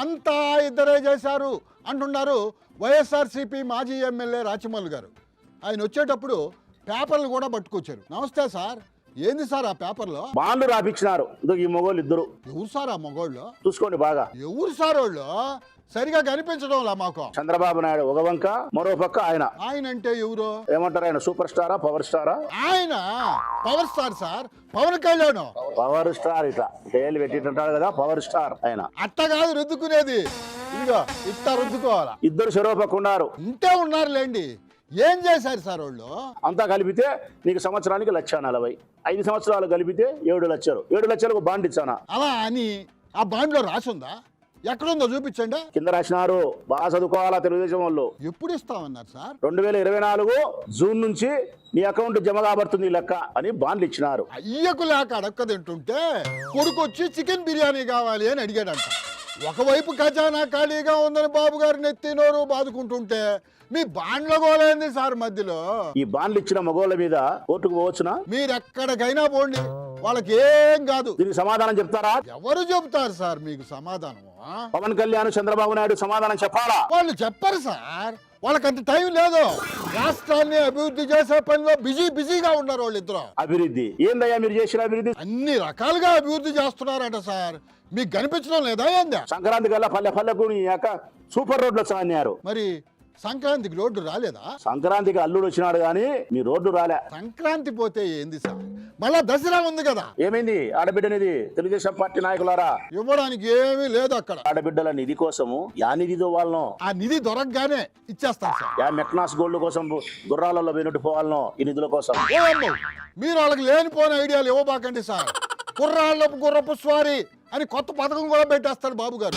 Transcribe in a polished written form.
అంతా ఇద్దరే చేశారు అంటున్నారు వైఎస్ఆర్సీపీ మాజీ ఎమ్మెల్యే రాచమల్లు గారు. ఆయన వచ్చేటప్పుడు పేపర్లు కూడా పట్టుకొచ్చారు. నమస్తే సార్, ఏంది సార్ ఆ పేపర్లో? బాండ్లు రాపించినారు. ఈ మొగోళ్ళు ఇద్దరు. ఎవరు సార్ ఆ మగోళ్ళు? చూసుకోండి బాగా. ఎవరు సార్ వాళ్ళు? సరిగా కనిపించడంలా మాకు. చంద్రబాబు నాయుడు ఒక వంక, మరో పక్క ఆయన. ఆయన అంటే ఎవరు? ఏమంటారు, ఆయన సూపర్ స్టారా పవర్ స్టారా? ఆయన power star sir, Pawan Kalyan. Power star ఇట్లా టేలు పెట్టింటాడు కదా, పవర్ స్టార్ ఆయన. అట్ట కాదు రుద్దుకునేది, ఇదిగో ఇట్ట రుద్దుకోవాలా. ఇద్దరు చెరో పక్క ఉన్నారు. ఇంటే ఉన్నారులేండి. ఏం చేశారు సార్ వాళ్ళు? అంతా కలిపితే నీకు సంవత్సరానికి 1,40,000. 5 సంవత్సరాలు కలిపితే 7 లక్షలు. 7 లక్షలకు బాండ్ ఇచ్చానా? అలా అని ఆ బాండ్లో రాసుందా? ఎక్కడుందో చూపించండి. కింద రాసినారు. బాగా చదువుకోవాలా తెలుగుదేశం వాళ్ళు. ఎప్పుడు ఇస్తామన్నారు సార్? 2024 జూన్ నుంచి నీ అకౌంట్ జమ కాబడుతుంది లెక్క అని బాండ్లు ఇచ్చినారు. అయ్యకు లేక అడక్క తింటుంటే కొడుకు వచ్చి చికెన్ బిర్యానీ కావాలి అని అడిగాడంట. ఒకవైపు ఖజానా ఖాళీగా ఉందని బాబు గారు నెత్తి నోరు బాదుకుంటుంటే మీ బాండ్ల గోలైంది సార్ మధ్యలో. ఈ బాండ్లు ఇచ్చిన మగోళ్ళ మీద కోర్టుకు పోవచ్చునా? మీరెక్కడికైనా పోండి, వాళ్ళకి ఏం కాదు. దీనికి సమాధానం చెప్తారా? ఎవరు చెబుతారు సార్ మీకు సమాధానం? పవన్ కళ్యాణ్, చంద్రబాబు నాయుడు సమాధానం చెప్పాలా? వాళ్ళు చెప్పరు సార్, వాళ్ళకంత టైం లేదు. రాష్ట్రాన్ని అభివృద్ధి చేసే పనిలో బిజీగా ఉన్నారు వాళ్ళిద్దరు. అభివృద్ధి ఏందయ్యా మీరు చేసిన అభివృద్ధి? అన్ని రకాలుగా అభివృద్ధి చేస్తున్నారట సార్, మీకు కనిపించడం లేదా ఏందా? సంక్రాంతి కల్లా పల్లెకు సూపర్ రోడ్లు వచ్చాయన్నారు. మరి సంక్రాంతికి రోడ్డు రాలేదా? సంక్రాంతికి అల్లుడు వచ్చినాడు గానీ మీ రోడ్డు రాలే. సంక్రాంతి పోతే ఏంది సార్, మళ్ళా దసరా ఉంది కదా. ఏమైంది ఆడబిడ్డనిది? తెలుగుదేశం పార్టీ నాయకులారా, ఇవ్వడానికి ఏమీ లేదు అక్కడ. ఆడబిడ్డల నిధి కోసము యా నిధితో వాళ్ళను ఆ నిధి దొరకగానే ఇచ్చేస్తాం సార్. యా మెక్నాస్ గోల్డ్ కోసం గుర్రాలలో పోయినట్టు పోవాలను ఈ నిధుల కోసం. మీరు వాళ్ళకి లేనిపోయిన ఐడియాలు ఇవ్వబాకండి సార్. గుర్రపు స్వారీ అని కొత్త పథకం కూడా పెట్టేస్తాడు బాబు గారు.